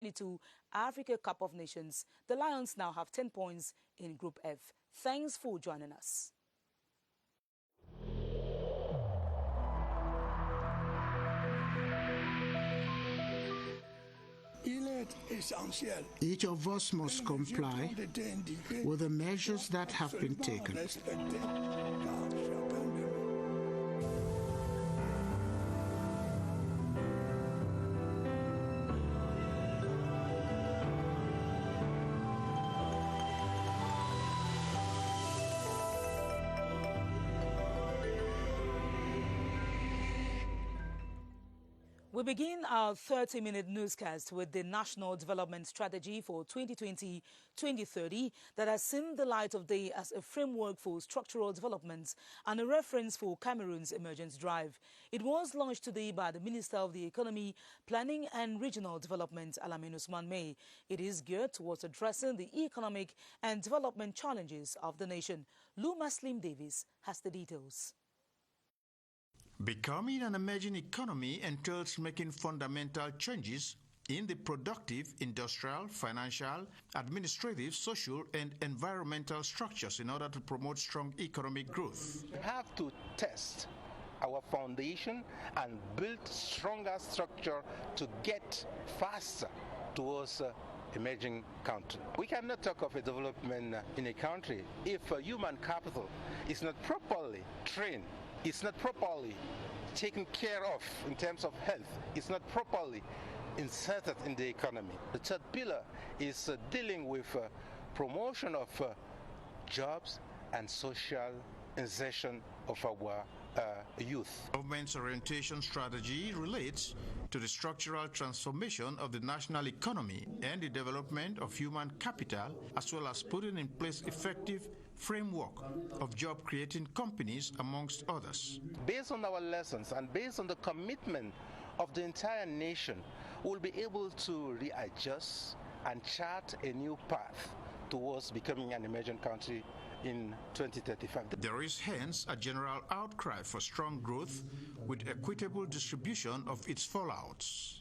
2022 Africa Cup of Nations. The Lions now have 10 points in Group F. Thanks for joining us. Each of us must comply with the measures that have been taken. We begin our 30-minute newscast with the National Development Strategy for 2020-2030 that has seen the light of day as a framework for structural development and a reference for Cameroon's emergence drive. It was launched today by the Minister of the Economy, Planning and Regional Development, Alamin Usman May. It is geared towards addressing the economic and development challenges of the nation. Lou Maslim Davis has the details. Becoming an emerging economy entails making fundamental changes in the productive, industrial, financial, administrative, social, and environmental structures in order to promote strong economic growth. We have to test our foundation and build stronger structure to get faster towards emerging country. We cannot talk of a development in a country if human capital is not properly trained. It's not properly taken care of in terms of health. It's not properly inserted in the economy. The third pillar is dealing with promotion of jobs and social insertion of our youth. Government's orientation strategy relates to the structural transformation of the national economy and the development of human capital, as well as putting in place effective framework of job-creating companies, amongst others. Based on our lessons and based on the commitment of the entire nation, we'll be able to readjust and chart a new path towards becoming an emerging country in 2035. There is hence a general outcry for strong growth with equitable distribution of its fallouts.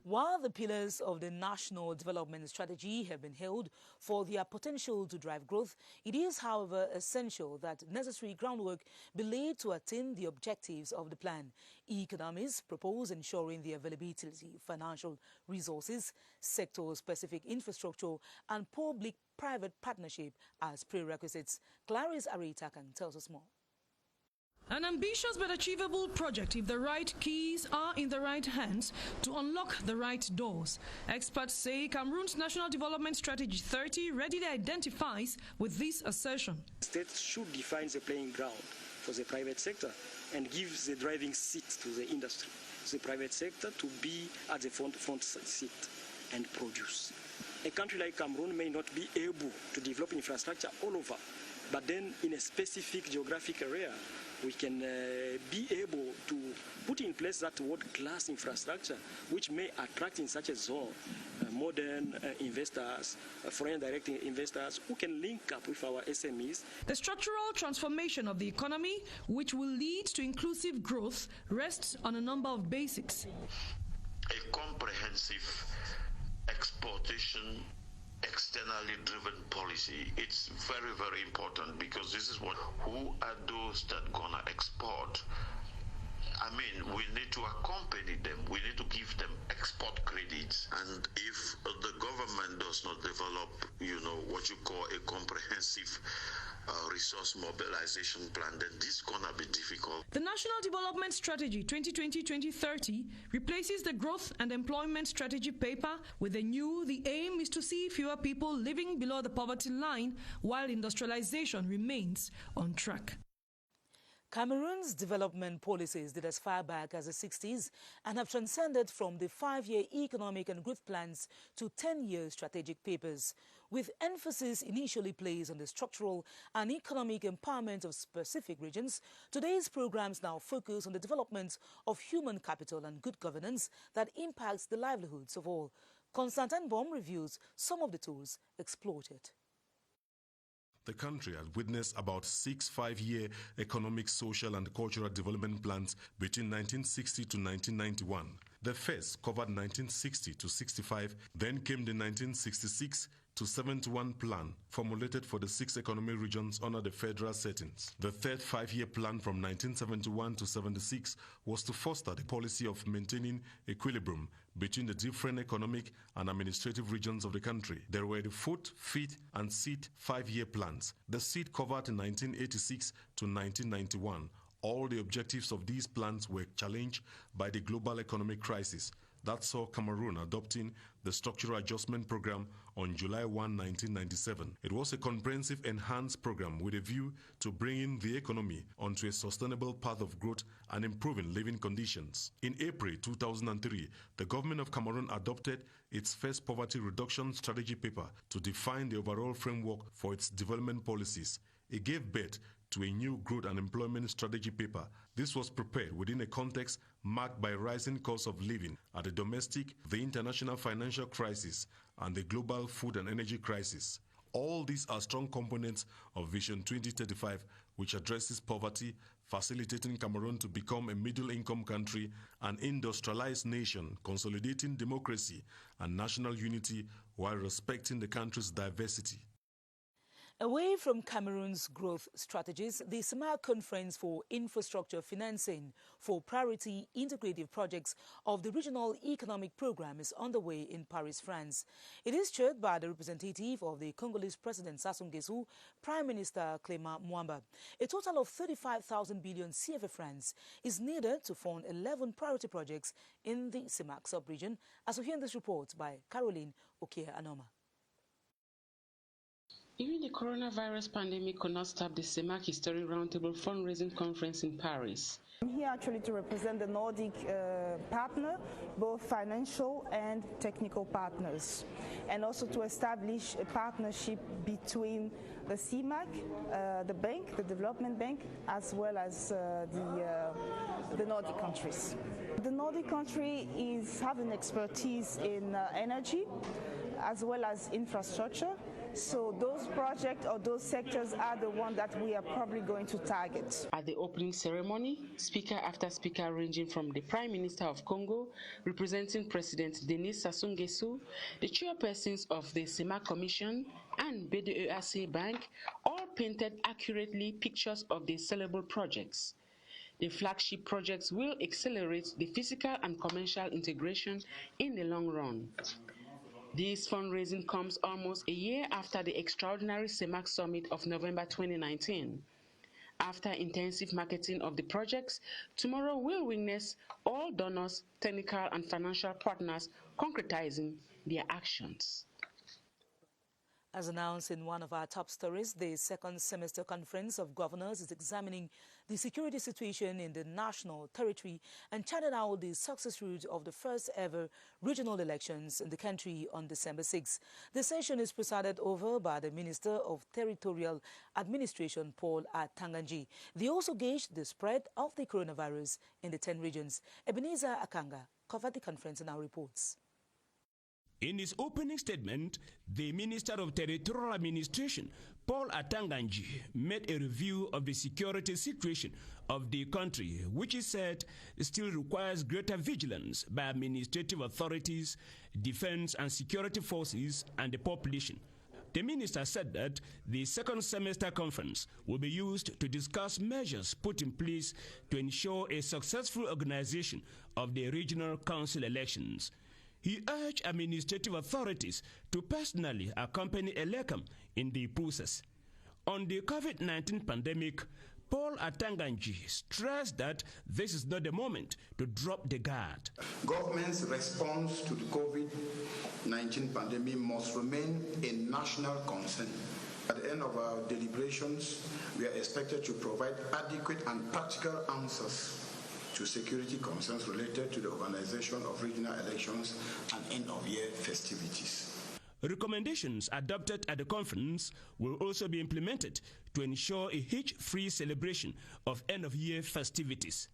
While the pillars of the National Development Strategy have been hailed for their potential to drive growth, it is, however, essential that necessary groundwork be laid to attain the objectives of the plan. Economists propose ensuring the availability of financial resources, sector-specific infrastructure, and public-private partnership as prerequisites. Clarice Aritakan tells us more. An ambitious but achievable project if the right keys are in the right hands to unlock the right doors. Experts say Cameroon's National Development Strategy 30 readily identifies with this assertion. States should define the playing ground for the private sector and give the driving seat to the industry. The private sector to be at the front seat and produce. A country like Cameroon may not be able to develop infrastructure all over, but then in a specific geographic area, we can be able to put in place that world-class infrastructure which may attract in such a zone modern investors, foreign direct investors who can link up with our SMEs. The structural transformation of the economy, which will lead to inclusive growth, rests on a number of basics. A comprehensive exportation externally driven policy. It's very, very important, because this is who are those that gonna export. I mean, we need to accompany them. We need to give them export credits. And if the government does not develop, what you call a comprehensive resource mobilization plan, then this is gonna be difficult. The National Development Strategy 2020-2030 replaces the Growth and Employment Strategy paper with a new. The aim is to see fewer people living below the poverty line while industrialization remains on track. Cameroon's development policies date as far back as the 60s and have transcended from the 5-year economic and growth plans to 10-year strategic papers. With emphasis initially placed on the structural and economic empowerment of specific regions, today's programs now focus on the development of human capital and good governance that impacts the livelihoods of all. Constantin Baum reviews some of the tools exploited. The country has witnessed about 6 5-year economic, social and cultural development plans between 1960 to 1991. The first covered 1960 to 65, then came the 1966 to 71 plan formulated for the 6 economic regions under the federal settings. The third 5-year plan from 1971 to 76 was to foster the policy of maintaining equilibrium between the different economic and administrative regions of the country. There were the 4th, 5th, and 6th 5-year plans. The 6th covered 1986 to 1991. All the objectives of these plans were challenged by the global economic crisis that saw Cameroon adopting the Structural Adjustment Program on July 1, 1997. It was a comprehensive enhanced program with a view to bringing the economy onto a sustainable path of growth and improving living conditions. In April 2003, the government of Cameroon adopted its first poverty reduction strategy paper to define the overall framework for its development policies. It gave birth to a new growth and employment strategy paper. This was prepared within a context marked by rising costs of living at the domestic, the international financial crisis, and the global food and energy crisis. All these are strong components of Vision 2035, which addresses poverty, facilitating Cameroon to become a middle-income country, an industrialized nation, consolidating democracy and national unity while respecting the country's diversity. Away from Cameroon's growth strategies, the Kmer Conference for Infrastructure Financing for Priority Integrative Projects of the Regional Economic Program is underway in Paris, France. It is chaired by the representative of the Congolese President Sassou Nguesso, Prime Minister Clement Mwamba. A total of 35,000 billion CFA francs is needed to fund 11 priority projects in the Kmer sub-region, as we hear in this report by Caroline Okier-Anoma. Even the coronavirus pandemic could not stop the Kmer Historic Roundtable Fundraising Conference in Paris. I'm here actually to represent the Nordic partner, both financial and technical partners, and also to establish a partnership between the CMAC, the bank, the development bank, as well as the Nordic countries. The Nordic country is having expertise in energy as well as infrastructure. So those projects or those sectors are the ones that we are probably going to target. At the opening ceremony, speaker after speaker ranging from the Prime Minister of Congo, representing President Denis Sassou Nguesso, the chairpersons of the Kmer Commission and BrigadeAntiSardinard Bank all painted accurately pictures of the sellable projects. The flagship projects will accelerate the physical and commercial integration in the long run. This fundraising comes almost a year after the extraordinary Kmer Summit of November 2019. After intensive marketing of the projects, tomorrow will witness all donors, technical and financial partners concretizing their actions. As announced in one of our top stories, the second semester conference of governors is examining the security situation in the national territory and charting out the success route of the first ever regional elections in the country on December 6. The session is presided over by the Minister of Territorial Administration, Paul Atanganji. They also gauged the spread of the coronavirus in the 10 regions. Ebenezer Akanga covered the conference in our reports. In his opening statement, the Minister of Territorial Administration, Paul Atanganji, made a review of the security situation of the country, which he said still requires greater vigilance by administrative authorities, defense and security forces, and the population. The minister said that the second semester conference will be used to discuss measures put in place to ensure a successful organization of the regional council elections. He urged administrative authorities to personally accompany ELECAM in the process. On the COVID-19 pandemic, Paul Atanganji stressed that this is not the moment to drop the guard. Government's response to the COVID-19 pandemic must remain a national concern. At the end of our deliberations, we are expected to provide adequate and practical answers to security concerns related to the organization of regional elections and end-of-year festivities. Recommendations adopted at the conference will also be implemented to ensure a hitch-free celebration of end-of-year festivities.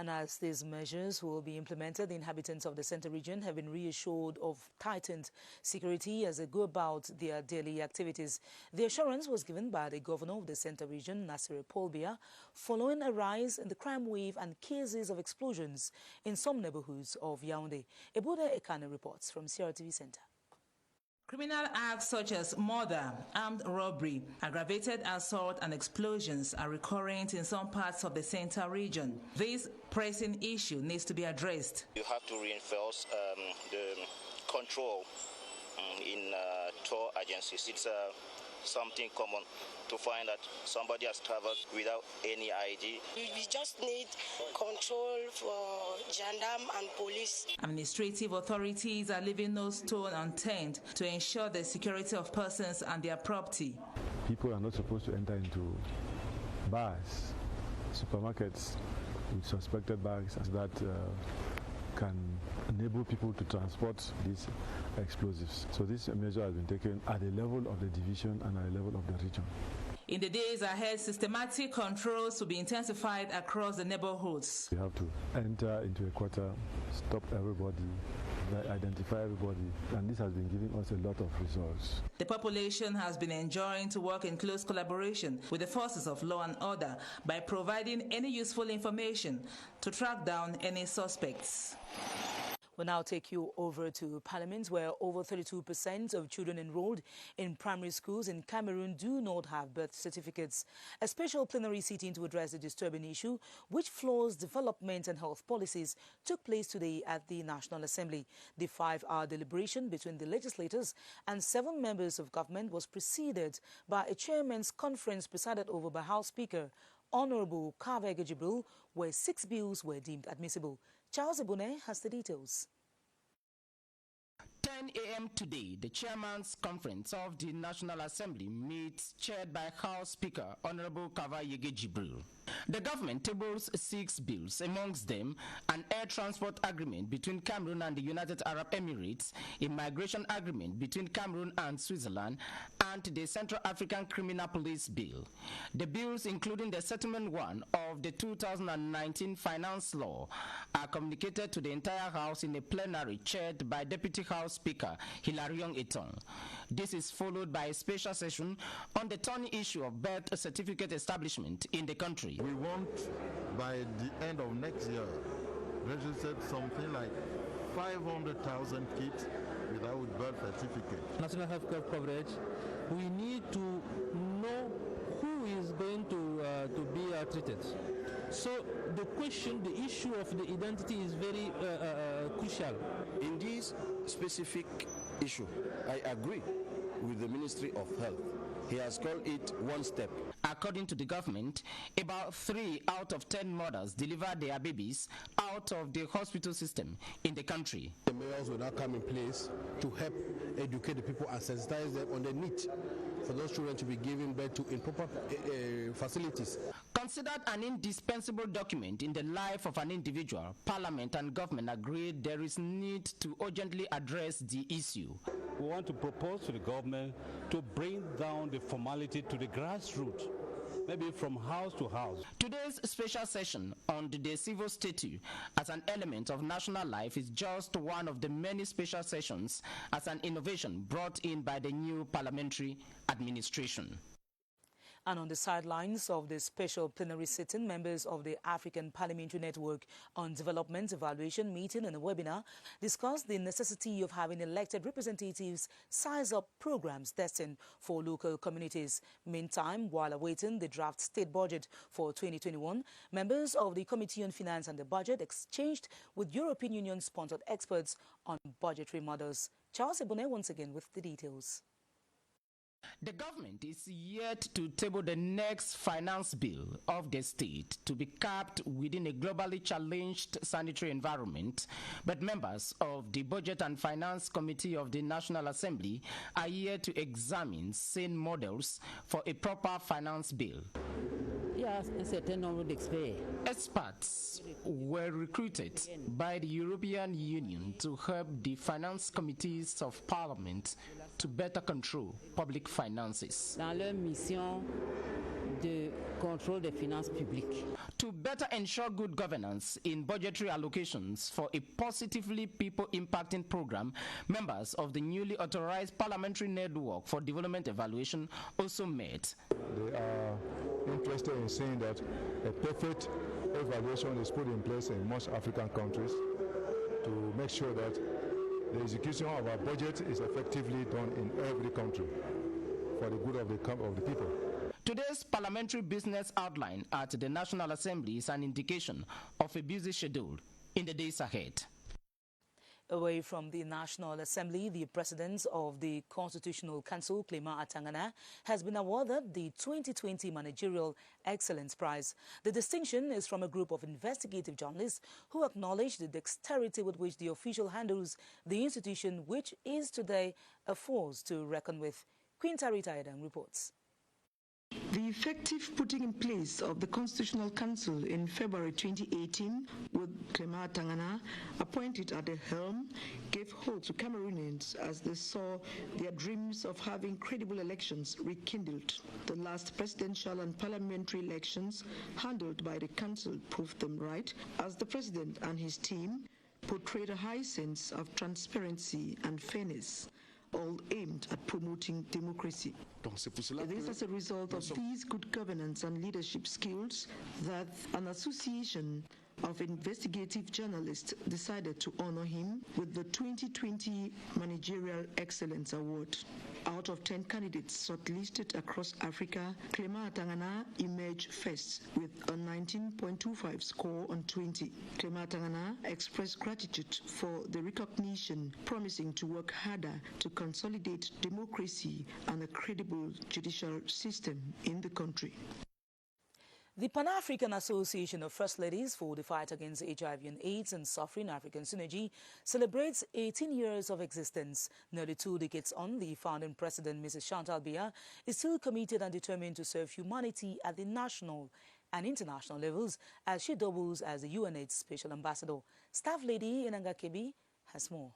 And as these measures will be implemented, the inhabitants of the Centre region have been reassured of tightened security as they go about their daily activities. The assurance was given by the governor of the Centre region, Nasir Polbia, following a rise in the crime wave and cases of explosions in some neighborhoods of Yaoundé. Ebuda Ekane reports from Crtv Centre. Criminal acts such as murder, armed robbery, aggravated assault and explosions are recurrent in some parts of the Centre region. This pressing issue needs to be addressed. You have to reinforce the control in tour agencies. It's something common to find that somebody has traveled without any ID. We just need control for gendarme and police. Administrative authorities are leaving no stone unturned to ensure the security of persons and their property. People are not supposed to enter into bars, supermarkets with suspected bags that can enable people to transport these explosives. So this measure has been taken at the level of the division and at the level of the region. In the days ahead, systematic controls will be intensified across the neighborhoods. We have to enter into a quarter, stop everybody, identify everybody, and this has been giving us a lot of results. The population has been enjoying to work in close collaboration with the forces of law and order by providing any useful information to track down any suspects. We'll now take you over to Parliament, where over 32% of children enrolled in primary schools in Cameroon do not have birth certificates. A special plenary sitting to address the disturbing issue, which floors development and health policies, took place today at the National Assembly. The 5-hour deliberation between the legislators and 7 members of government was preceded by a chairman's conference presided over by House Speaker Honorable Kamer, where 6 bills were deemed admissible. Charles Ebune has the details. 10 a.m. today, the Chairman's Conference of the National Assembly meets chaired by House Speaker Honorable Kamer. The government tables 6 bills, amongst them an air transport agreement between Cameroon and the United Arab Emirates, a migration agreement between Cameroon and Switzerland, and the Central African Criminal Police Bill. The bills, including the settlement one of the 2019 finance law, are communicated to the entire House in a plenary chaired by Deputy House Speaker Hilarion Eton. This is followed by a special session on the thorny issue of birth certificate establishment in the country. We want, by the end of next year, register something like 500,000 kids without birth certificate. National health care coverage, we need to know who is going to be treated. So the issue of the identity is very crucial. In this specific issue, I agree with the Ministry of Health. He has called it one step. According to the government, about 3 out of 10 mothers deliver their babies out of the hospital system in the country. The mayors will now come in place to help educate the people and sensitize them on the need for those children to be given birth to in proper facilities. Considered an indispensable document in the life of an individual, Parliament and government agreed there is need to urgently address the issue. We want to propose to the government to bring down the formality to the grassroots, maybe from house to house. Today's special session on the civil statute as an element of national life is just one of the many special sessions as an innovation brought in by the new parliamentary administration. And on the sidelines of the special plenary sitting, members of the African Parliamentary Network on Development Evaluation meeting and a webinar discussed the necessity of having elected representatives size up programs destined for local communities. Meantime, while awaiting the draft state budget for 2021, members of the Committee on Finance and the Budget exchanged with European Union-sponsored experts on budgetary matters. Charles Ebune once again with the details. The government is yet to table the next finance bill of the state to be capped within a globally challenged sanitary environment, but members of the Budget and Finance Committee of the National Assembly are here to examine sane models for a proper finance bill. Experts were recruited by the European Union to help the finance committees of Parliament to better control public finances. Dans leur mission de contrôle des finances publiques. to better ensure good governance in budgetary allocations for a positively people-impacting program, members of the newly authorized Parliamentary Network for Development Evaluation also met. They are interested in seeing that a perfect evaluation is put in place in most African countries to make sure that the execution of our budget is effectively done in every country for the good of the people. Today's parliamentary business outline at the National Assembly is an indication of a busy schedule in the days ahead. Away from the National Assembly, the President of the Constitutional Council, Clement Atangana, has been awarded the 2020 Managerial Excellence Prize. The distinction is from a group of investigative journalists who acknowledge the dexterity with which the official handles the institution, which is today a force to reckon with. Quinta Ritaidang reports. The effective putting in place of the Constitutional Council in February 2018, with Clement Atangana appointed at the helm, gave hope to Cameroonians as they saw their dreams of having credible elections rekindled. The last presidential and parliamentary elections handled by the Council proved them right, as the President and his team portrayed a high sense of transparency and fairness, all aimed at promoting democracy. It is as a result of these good governance and leadership skills that an association of investigative journalists decided to honor him with the 2020 Managerial Excellence Award. Out of 10 candidates shortlisted across Africa, Clement Atangana emerged first with a 19.25 score on 20. Clement Atangana expressed gratitude for the recognition, promising to work harder to consolidate democracy and a credible judicial system in the country. The Pan-African Association of First Ladies for the Fight Against HIV and AIDS and Suffering African Synergy celebrates 18 years of existence. Nearly 2 decades on, the founding president, Mrs. Chantal Biya, is still committed and determined to serve humanity at the national and international levels as she doubles as the UNAIDS Special Ambassador. Staff Lady Inanga Kebi has more.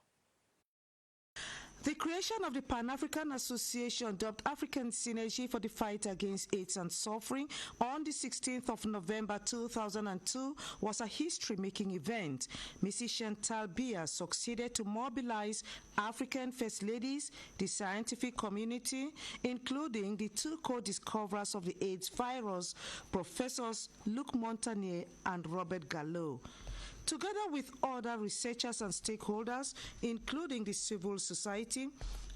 The creation of the Pan-African Association dubbed African Synergy for the Fight Against AIDS and Suffering on the 16th of November 2002 was a history-making event. Mrs. Chantal Biya succeeded to mobilize African First Ladies, the scientific community, including the 2 co-discoverers of the AIDS virus, Professors Luc Montagnier and Robert Gallo. Together with other researchers and stakeholders, including the civil society,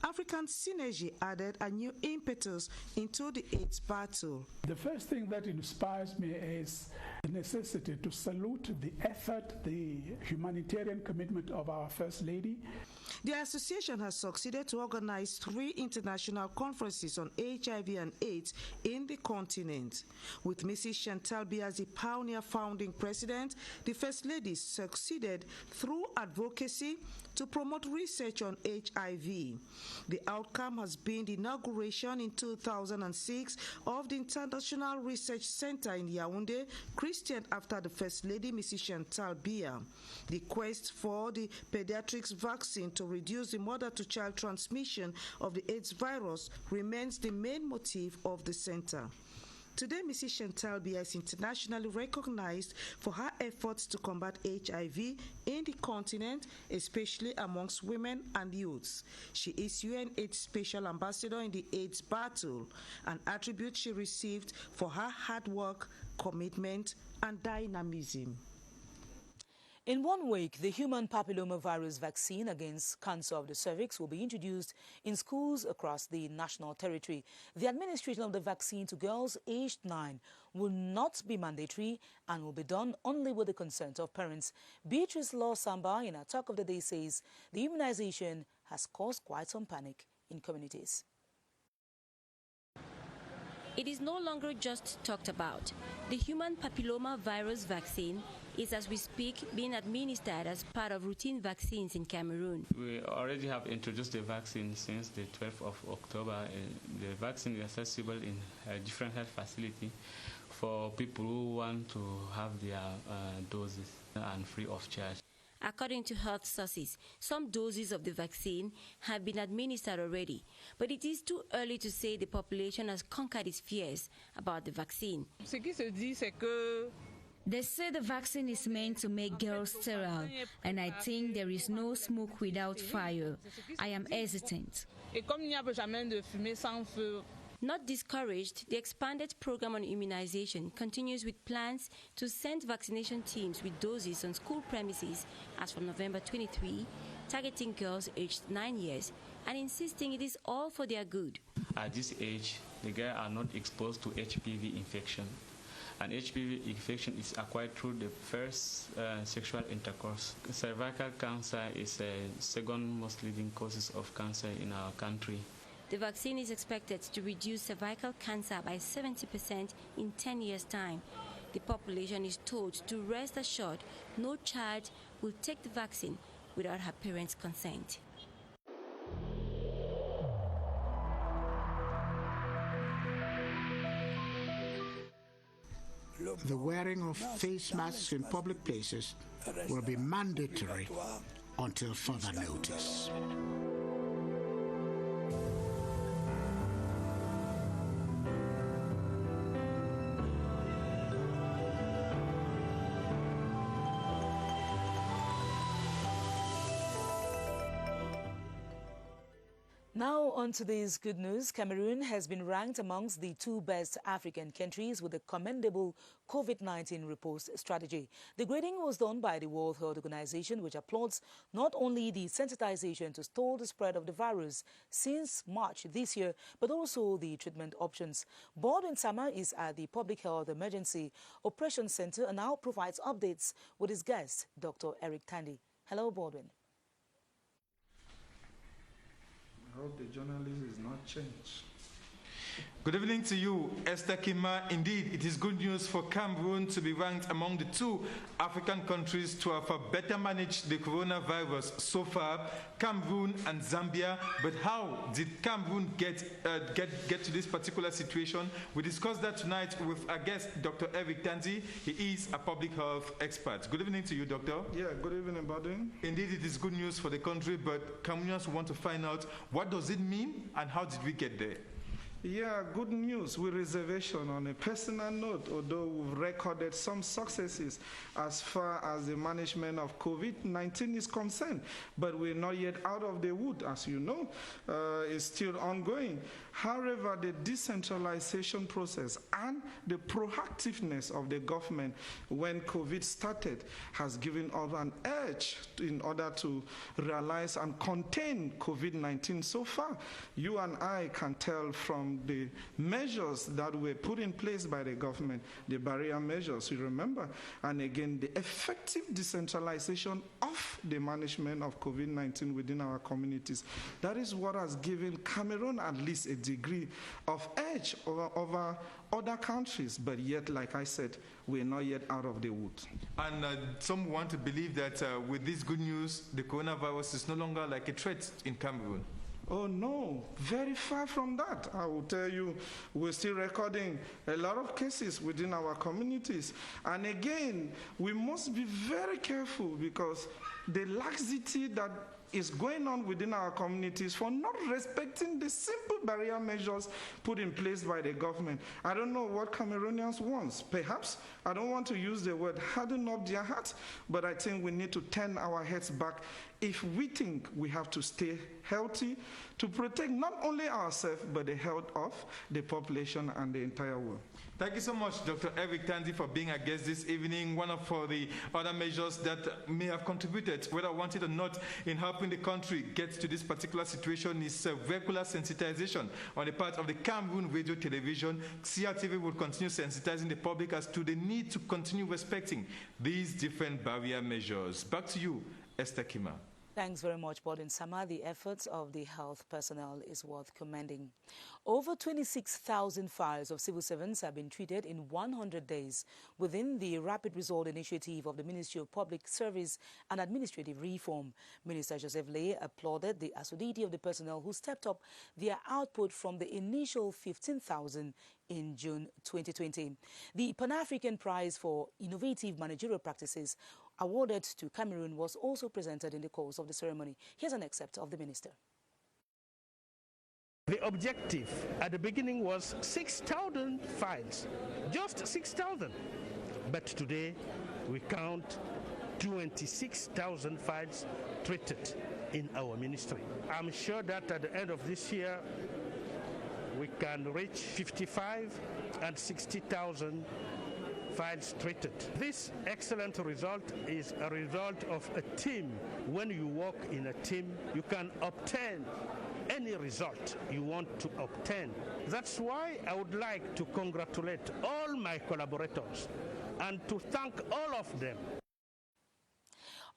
African Synergy added a new impetus into the AIDS battle. The first thing that inspires me is the necessity to salute the effort, the humanitarian commitment of our First Lady. The association has succeeded to organize 3 international conferences on HIV and AIDS in the continent. With Mrs. Chantal Biya as the pioneer founding president, the First Lady succeeded through advocacy to promote research on HIV. The outcome has been the inauguration in 2006 of the International Research Center in Yaoundé, christened after the First Lady, Mrs. Chantal Biya. The quest for the pediatrics vaccine to reduce the mother-to-child transmission of the AIDS virus remains the main motive of the center. Today, Mrs. Chantal Biya is internationally recognized for her efforts to combat HIV in the continent, especially amongst women and youths. She is UNAIDS Special Ambassador in the AIDS battle, an attribute she received for her hard work, commitment, and dynamism. In 1 week, the human papillomavirus vaccine against cancer of the cervix will be introduced in schools across the national territory. The administration of the vaccine to girls aged 9 will not be mandatory and will be done only with the consent of parents. Beatrice Law Samba, in our Talk of the Day, says the immunization has caused quite some panic in communities. It is no longer just talked about. The human papillomavirus vaccine is, as we speak, being administered as part of routine vaccines in Cameroon. We already have introduced the vaccine since the 12th of October. The vaccine is accessible in different health facilities for people who want to have their doses and free of charge. According to health sources, some doses of the vaccine have been administered already, but it is too early to say the population has conquered its fears about the vaccine. Ce qui se dit, c'est que They say the vaccine is meant to make girls sterile, and I think there is no smoke without fire. I am hesitant. Not discouraged, the expanded program on immunization continues with plans to send vaccination teams with doses on school premises as from November 23, targeting girls aged 9 years and insisting it is all for their good. At this age, the girls are not exposed to HPV infection. And HPV infection is acquired through the first sexual intercourse. Cervical cancer is the second most leading causes of cancer in our country. The vaccine is expected to reduce cervical cancer by 70% in 10 years' time. The population is told to rest assured no child will take the vaccine without her parents' consent. The wearing of face masks in public places will be mandatory until further notice. Now on to this good news. Cameroon has been ranked amongst the 2 best African countries with a commendable COVID-19 riposte strategy. The grading was done by the World Health Organization, which applauds not only the sensitization to stall the spread of the virus since March this year, but also the treatment options. Baldwin Sama is at the Public Health Emergency Operations Center and now provides updates with his guest, Dr. Eric Tandy. Hello, Baldwin. I hope the journalism is not changed. Good evening to you, Esther Kmer. Indeed, it is good news for Cameroon to be ranked among the 2 African countries to have better managed the coronavirus so far, Cameroon and Zambia. But how did Cameroon get to this particular situation? We discussed that tonight with our guest, Dr. Eric Tandy. He is a public health expert. Good evening to you, Doctor. Yeah, good evening, Baldwin. Indeed, it is good news for the country, but Cameroonians want to find out what does it mean and how did we get there? Yeah, good news with reservation. On a personal note, although we've recorded some successes as far as the management of COVID-19 is concerned, but we're not yet out of the wood, as you know. It's still ongoing. However, the decentralization process and the proactiveness of the government when COVID started has given us an edge in order to realize and contain COVID-19 so far. You and I can tell from the measures that were put in place by the government, the barrier measures, you remember, and again, the effective decentralization of the management of COVID-19 within our communities. That is what has given Cameroon at least a degree of edge over other countries, but yet, like I said, we're not yet out of the woods. And some want to believe that with this good news, the coronavirus is no longer like a threat in Cameroon. Oh no, very far from that. I will tell you, we're still recording a lot of cases within our communities. And again, we must be very careful because the laxity that is going on within our communities for not respecting the simple barrier measures put in place by the government. I don't know what Cameroonians want. Perhaps, I don't want to use the word harden up their hearts, but I think we need to turn our heads back if we think we have to stay healthy to protect not only ourselves, but the health of the population and the entire world. Thank you so much, Dr. Eric Tandy, for being our guest this evening. One of the other measures that may have contributed, whether wanted or not, in helping the country get to this particular situation is regular sensitization on the part of the Cameroon radio television. CRTV will continue sensitizing the public as to the need to continue respecting these different barrier measures. Back to you, Esther Kmer. Thanks very much, Baldwin Sama. The efforts of the health personnel is worth commending. Over 26,000 files of civil servants have been treated in 100 days within the Rapid Result Initiative of the Ministry of Public Service and Administrative Reform. Minister Joseph Lay applauded the assiduity of the personnel who stepped up their output from the initial 15,000 in June 2020. The Pan-African Prize for Innovative Managerial Practices awarded to Cameroon was also presented in the course of the ceremony. Here's an excerpt of the minister. The objective at the beginning was 6,000 files, just 6,000. but today we count 26,000 files treated in our ministry. I'm sure that at the end of this year, we can reach 55 and 60,000 files treated. This excellent result is a result of a team. When you work in a team, you can obtain any result you want to obtain. That's why I would like to congratulate all my collaborators and to thank all of them.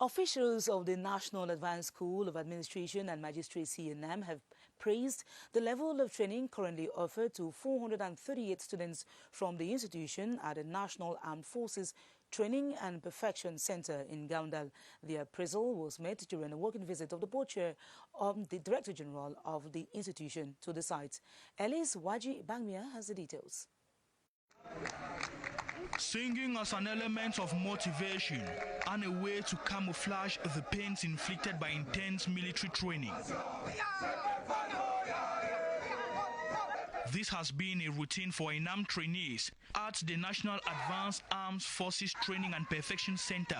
Officials of the National Advanced School of Administration and Magistracy (NAM) have praised the level of training currently offered to 438 students from the institution at the National Armed Forces Training and Perfection Center in Gaundal. The appraisal was made during a working visit of the board chair of the Director General of the institution to the site. Elise Waji Bangmia has the details. Singing as an element of motivation and a way to camouflage the pains inflicted by intense military training. This has been a routine for ENAM trainees at the National Advanced Armed Forces Training and Perfection Center,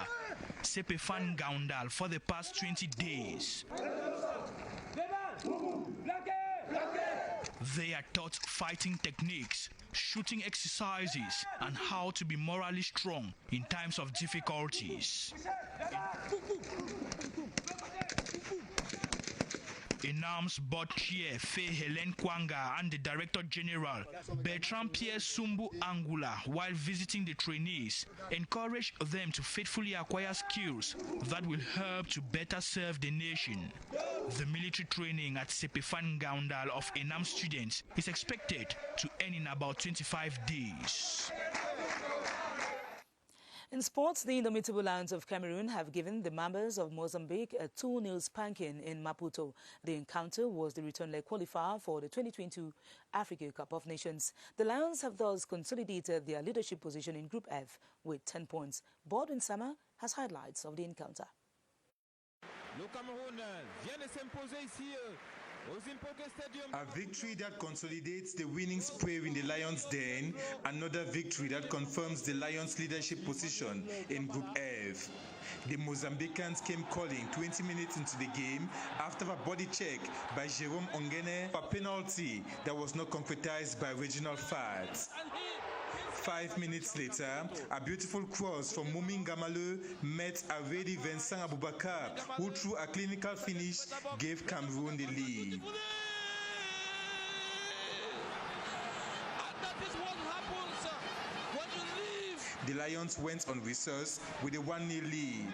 Fcfa Gaundal, for the past 20 days. They are taught fighting techniques, shooting exercises, and how to be morally strong in times of difficulties. ENAM's board chair, Faye Helen Kwanga, and the Director General, Bertrand Pierre Sumbu Angula, while visiting the trainees, encouraged them to faithfully acquire skills that will help to better serve the nation. The military training at Fcfa Gaundal of ENAM students is expected to end in about 25 days. In sports, the indomitable Lions of Cameroon have given the members of Mozambique a 2-0 spanking in Maputo. The encounter was the return leg qualifier for the 2022 Africa Cup of Nations. The Lions have thus consolidated their leadership position in Group F with 10 points. Baldwin Sama has highlights of the encounter. Le Cameroun vient de s'imposer ici aux Impoke Stadium. A victory that consolidates the winning spree in the Lions' den, another victory that confirms the Lions' leadership position in Group F. The Mozambicans came calling 20 minutes into the game after a body check by Jerome Ongene, a penalty that was not concretized by regional facts. 5 minutes later, a beautiful cross from Mumin Gamale met a ready Vincent Aboubakar, who through a clinical finish gave Cameroon the lead. The Lions went on recess with a 1-0 lead.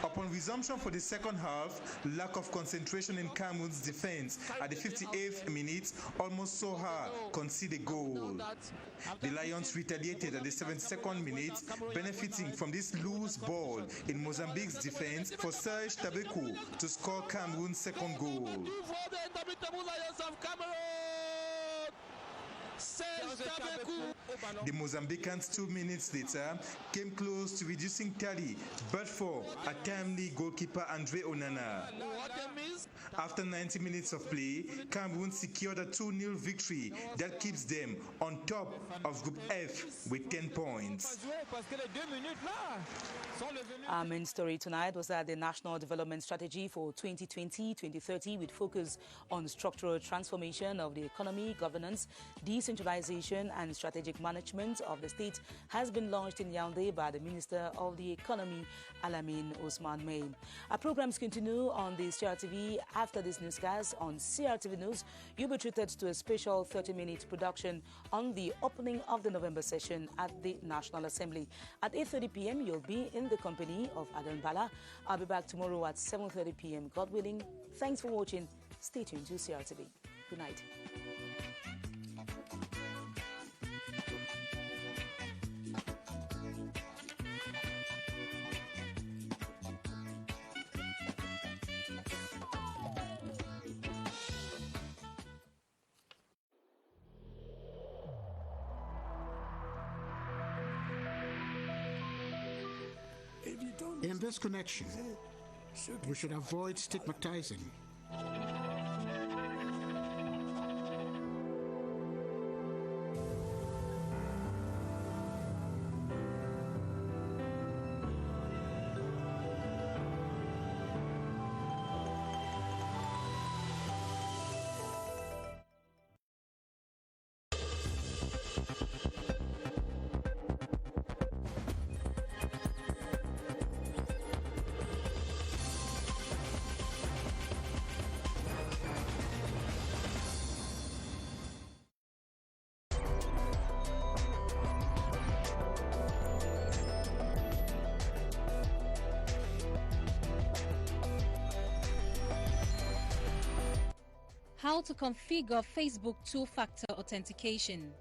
Upon resumption for the second half, lack of concentration in Cameroon's defense at the 58th minute almost saw her concede a goal. The Lions retaliated at the 72nd minute, benefiting from this loose ball in Mozambique's defense for Serge Tabekou to score Cameroon's second goal. The Mozambicans 2 minutes later came close to reducing tally, but for a timely goalkeeper Andre Onana. After 90 minutes of play, Cameroon secured a 2-0 victory that keeps them on top of Group F with 10 points. Our main story tonight was that the National Development Strategy for 2020-2030, with focus on structural transformation of the economy, governance, decentralization and strategic management of the state, has been launched in Yaoundé by the Minister of the Economy, Alamin Osman Main. Our programs continue on the CRTV. After this newscast on CRTV News, you'll be treated to a special 30-minute production on the opening of the November session at the National Assembly. At 8:30 p.m., you'll be in the company of Adan Bala. I'll be back tomorrow at 7:30 p.m., God willing. Thanks for watching. Stay tuned to CRTV. Good night. In this connection, we should avoid stigmatizing. How to configure Facebook two-factor authentication.